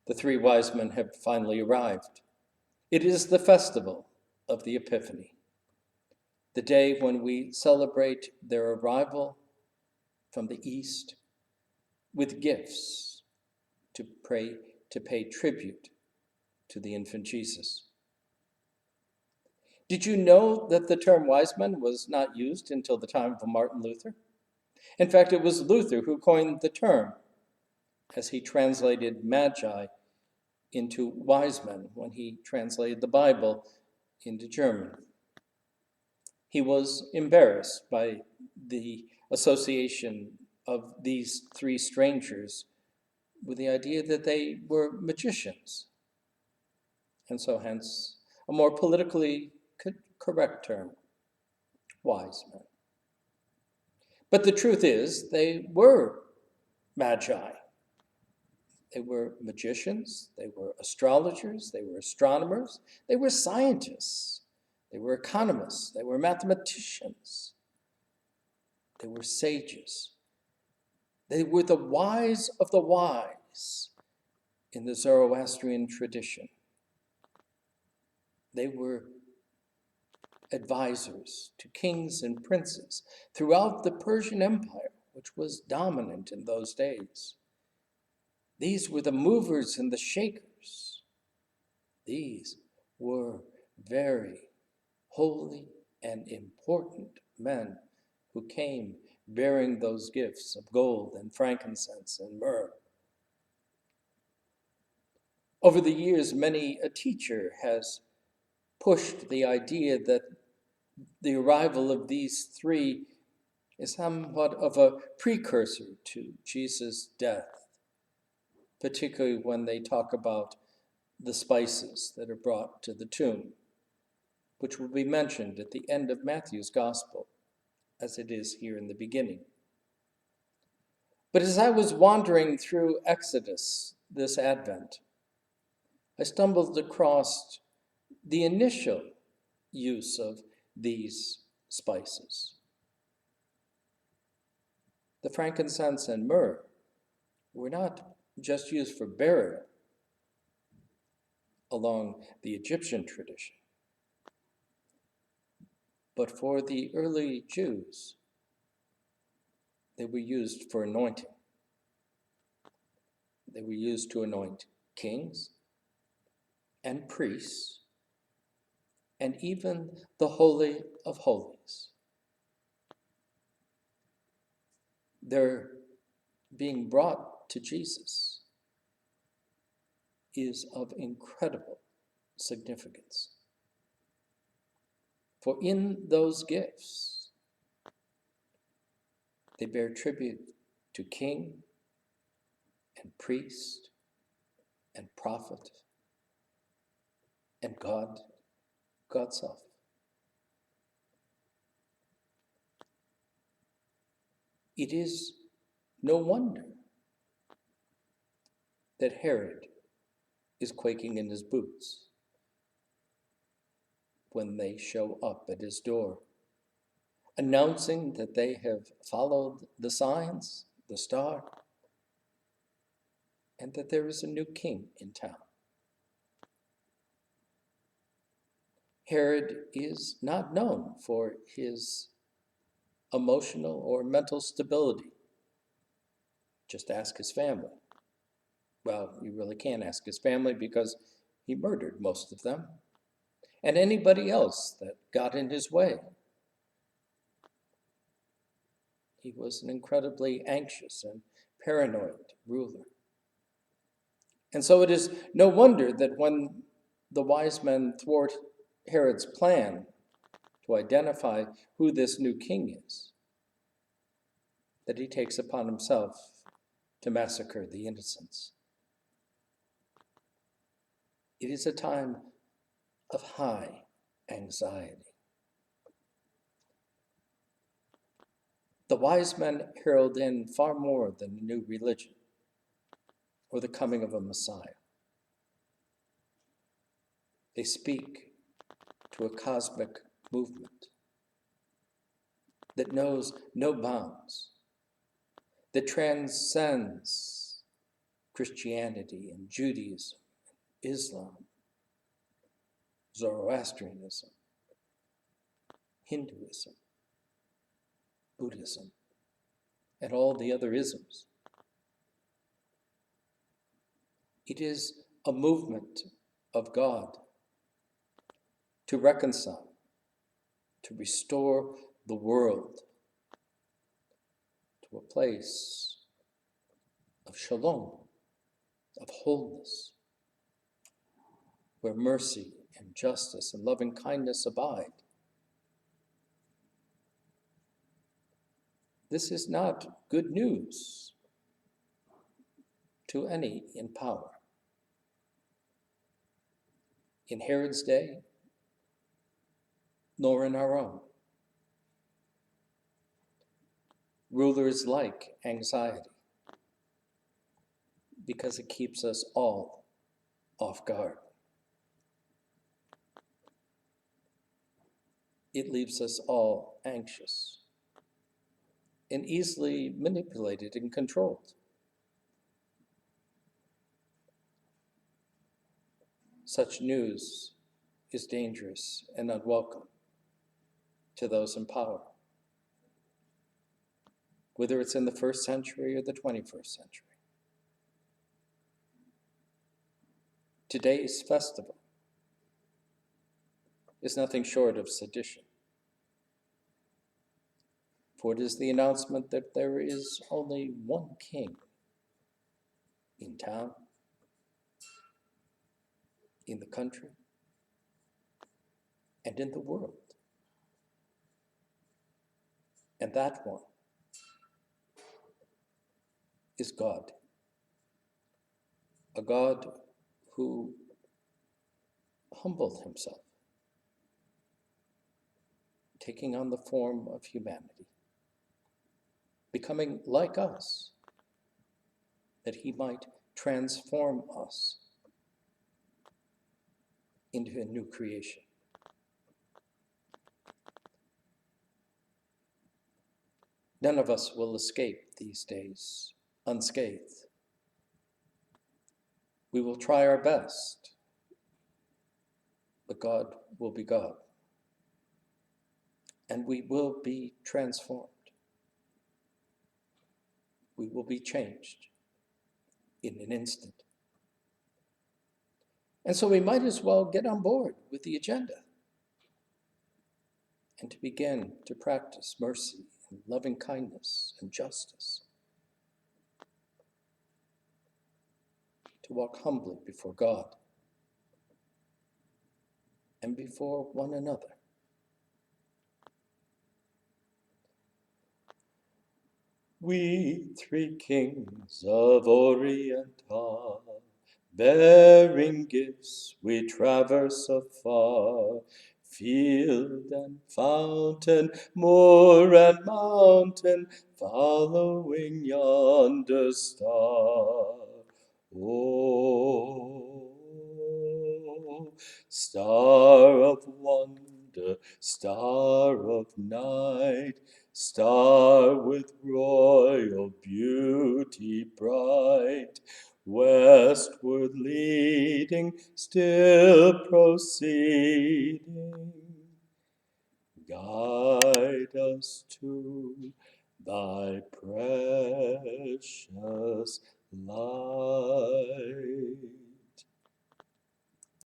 The three wise men have finally arrived. It is the festival of the Epiphany, the day when we celebrate their arrival from the east with gifts to pay tribute to the infant Jesus. Did you know that the term wise men was not used until the time of Martin Luther? In fact, it was Luther who coined the term as he translated magi into wise men when he translated the Bible into German. He was embarrassed by the association of these three strangers with the idea that they were magicians, and so hence a more politically correct term, wise men. But the truth is, they were magi. They were magicians, they were astrologers, they were astronomers, they were scientists, they were economists, they were mathematicians, they were sages. They were the wise of the wise in the Zoroastrian tradition. They were advisors to kings and princes throughout the Persian Empire, which was dominant in those days. These were the movers and the shakers. These were very holy and important men who came bearing those gifts of gold and frankincense and myrrh. Over the years, many a teacher has pushed the idea that the arrival of these three is somewhat of a precursor to Jesus' death, particularly when they talk about the spices that are brought to the tomb, which will be mentioned at the end of Matthew's Gospel, as it is here in the beginning. But as I was wandering through Exodus this Advent, I stumbled across the initial use of these spices. The frankincense and myrrh were not just used for burial along the Egyptian tradition, but for the early Jews, they were used for anointing. They were used to anoint kings and priests, and even the Holy of Holies. Their being brought to Jesus is of incredible significance. For in those gifts, they bear tribute to king and priest and prophet and God's self. It is no wonder that Herod is quaking in his boots when they show up at his door, announcing that they have followed the signs, the star, and that there is a new king in town. Herod is not known for his emotional or mental stability. Just ask his family. Well, you really can't ask his family because he murdered most of them, and anybody else that got in his way. He was an incredibly anxious and paranoid ruler. And so it is no wonder that when the wise men thwart Herod's plan to identify who this new king is, that he takes upon himself to massacre the innocents. It is a time of high anxiety. The wise men herald in far more than a new religion or the coming of a Messiah. They speak to a cosmic movement that knows no bounds, that transcends Christianity and Judaism, Islam, Zoroastrianism, Hinduism, Buddhism, and all the other isms. It is a movement of God to reconcile, to restore the world to a place of shalom, of wholeness, where mercy and justice and loving kindness abide. This is not good news to any in power. In Herod's day, nor in our own. Rulers like anxiety because it keeps us all off guard. It leaves us all anxious and easily manipulated and controlled. Such news is dangerous and unwelcome to those in power, whether it's in the 1st century or the 21st century. Today's festival is nothing short of sedition, for it is the announcement that there is only one king in town, in the country, and in the world. And that one is God, a God who humbled himself, taking on the form of humanity, becoming like us, that he might transform us into a new creation. None of us will escape these days unscathed. We will try our best, but God will be God, and we will be transformed. We will be changed in an instant. And so we might as well get on board with the agenda and to begin to practice mercy and loving kindness and justice, to walk humbly before God and before one another. We 3 kings of Orient are, bearing gifts we traverse afar, field and fountain, moor and mountain, following yonder star. Oh, star of wonder, star of night, star with royal beauty bright, westward leading, still proceeding, guide us to thy precious light.